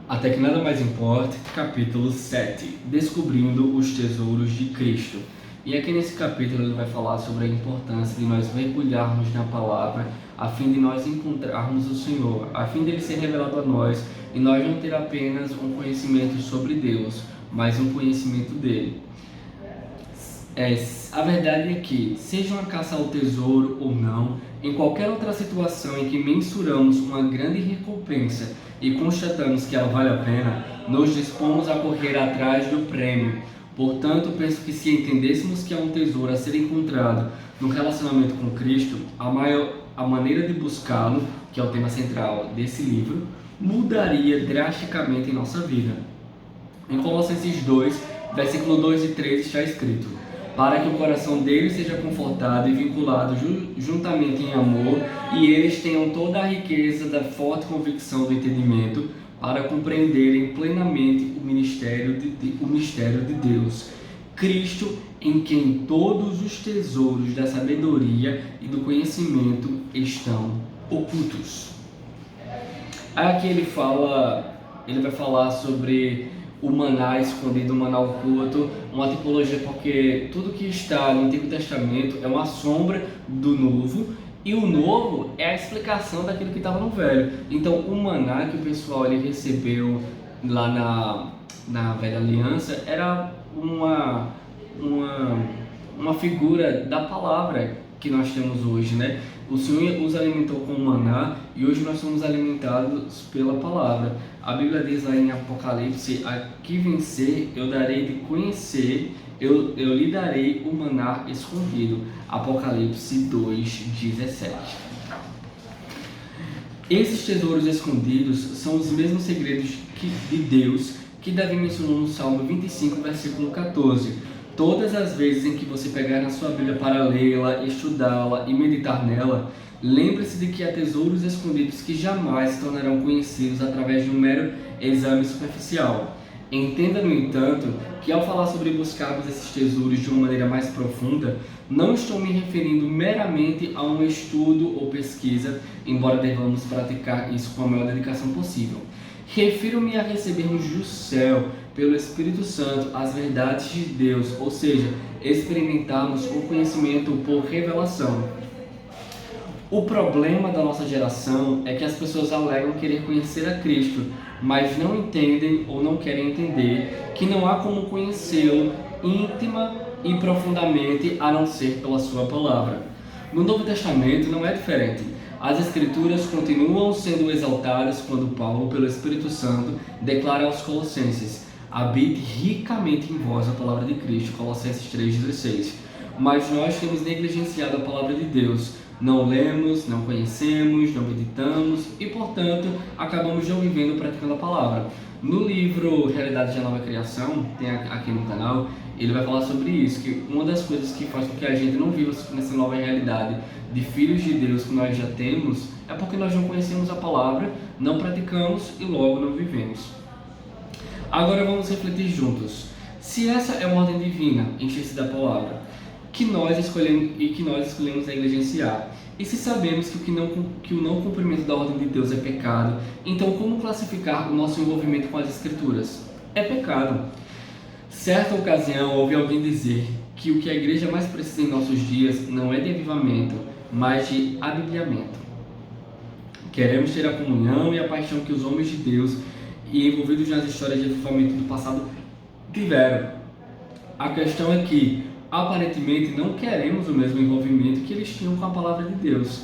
Até que nada mais importa, capítulo 7, Descobrindo os Tesouros de Cristo. E aqui nesse capítulo ele vai falar sobre a importância de nós mergulharmos na palavra, a fim de nós encontrarmos o Senhor, a fim dele ser revelado a nós, e nós não ter apenas um conhecimento sobre Deus, mas um conhecimento dele. A verdade é que, seja uma caça ao tesouro ou não, em qualquer outra situação em que mensuramos uma grande recompensa e constatamos que ela vale a pena, nos dispomos a correr atrás do prêmio. Portanto, penso que se entendêssemos que há um tesouro a ser encontrado no relacionamento com Cristo, a maneira de buscá-lo, que é o tema central desse livro, mudaria drasticamente em nossa vida. Em Colossenses 2, versículo 2 e 3 está escrito: para que o coração deles seja confortado e vinculado juntamente em amor, e eles tenham toda a riqueza da forte convicção do entendimento, para compreenderem plenamente o mistério de Deus, Cristo, em quem todos os tesouros da sabedoria e do conhecimento estão ocultos. Aqui ele vai falar sobre o maná escondido, o maná oculto, uma tipologia, porque tudo que está no Antigo Testamento é uma sombra do Novo, e o Novo é a explicação daquilo que estava no Velho. Então o maná que o pessoal ele recebeu lá na Velha Aliança era uma figura da palavra que nós temos hoje, né? O Senhor os alimentou com o maná e hoje nós somos alimentados pela palavra. A Bíblia diz lá em Apocalipse: a que vencer eu darei de conhecer, eu lhe darei o maná escondido. Apocalipse 2:17. Esses tesouros escondidos são os mesmos segredos de Deus que Davi mencionou no Salmo 25, versículo 14. Todas as vezes em que você pegar na sua Bíblia para lê-la, estudá-la e meditar nela, lembre-se de que há tesouros escondidos que jamais se tornarão conhecidos através de um mero exame superficial. Entenda, no entanto, que ao falar sobre buscarmos esses tesouros de uma maneira mais profunda, não estou me referindo meramente a um estudo ou pesquisa, embora devamos praticar isso com a maior dedicação possível. Refiro-me a recebermos do céu, pelo Espírito Santo, as verdades de Deus, ou seja, experimentarmos o conhecimento por revelação. O problema da nossa geração é que as pessoas alegam querer conhecer a Cristo, mas não entendem ou não querem entender que não há como conhecê-lo íntima e profundamente a não ser pela sua palavra. No Novo Testamento não é diferente. As Escrituras continuam sendo exaltadas quando Paulo, pelo Espírito Santo, declara aos Colossenses: habite ricamente em vós a palavra de Cristo, Colossenses 3,16. Mas nós temos negligenciado a palavra de Deus. Não lemos, não conhecemos, não meditamos e, portanto, acabamos não vivendo praticando a palavra. No livro Realidade da Nova Criação, tem aqui no canal, ele vai falar sobre isso, que uma das coisas que faz com que a gente não viva nessa nova realidade de filhos de Deus que nós já temos, é porque nós não conhecemos a palavra, não praticamos e logo não vivemos. Agora vamos refletir juntos. Se essa é uma ordem divina, encher-se da palavra, que nós escolhemos negligenciar, e se sabemos que o não cumprimento da ordem de Deus é pecado, então como classificar o nosso envolvimento com as Escrituras? É pecado. Certa ocasião ouvi alguém dizer que o que a igreja mais precisa em nossos dias não é de avivamento, mas de abibliamento. Queremos ter a comunhão e a paixão que os homens de Deus e envolvidos nas histórias de avivamento do passado tiveram. A questão é que, aparentemente, não queremos o mesmo envolvimento que eles tinham com a palavra de Deus.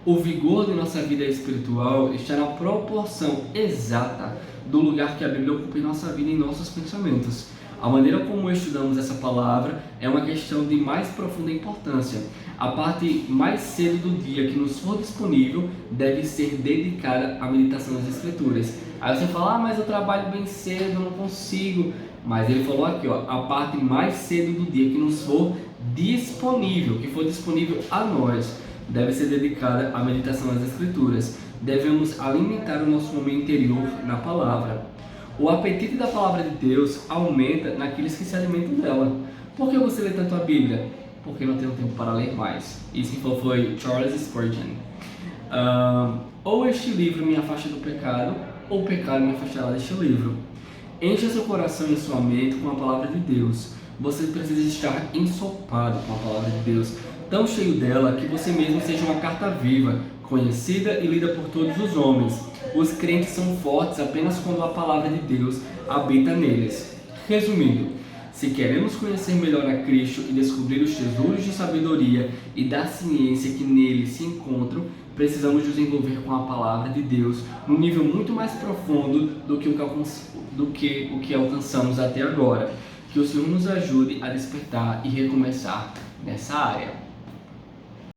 O vigor de nossa vida espiritual está na proporção exata do lugar que a Bíblia ocupa em nossa vida e em nossos pensamentos. A maneira como estudamos essa palavra é uma questão de mais profunda importância. A parte mais cedo do dia que nos for disponível deve ser dedicada à meditação das Escrituras. Aí você fala: mas eu trabalho bem cedo, eu não consigo. Mas ele falou aqui, a parte mais cedo do dia que nos for disponível, que for disponível a nós, deve ser dedicada à meditação das Escrituras. Devemos alimentar o nosso homem interior na palavra. O apetite da palavra de Deus aumenta naqueles que se alimentam dela. Por que você lê tanto a Bíblia? Porque não tenho tempo para ler mais. Isso que falou foi Charles Spurgeon. Ou este livro me afasta do pecado, ou o pecado me afastará deste livro. Encha seu coração e sua mente com a palavra de Deus. Você precisa estar ensopado com a palavra de Deus, tão cheio dela que você mesmo seja uma carta viva, conhecida e lida por todos os homens. Os crentes são fortes apenas quando a palavra de Deus habita neles. Resumindo, se queremos conhecer melhor a Cristo e descobrir os tesouros de sabedoria e da ciência que nele se encontram, precisamos nos envolver com a palavra de Deus num nível muito mais profundo do que o que alcançamos até agora. Que o Senhor nos ajude a despertar e recomeçar nessa área.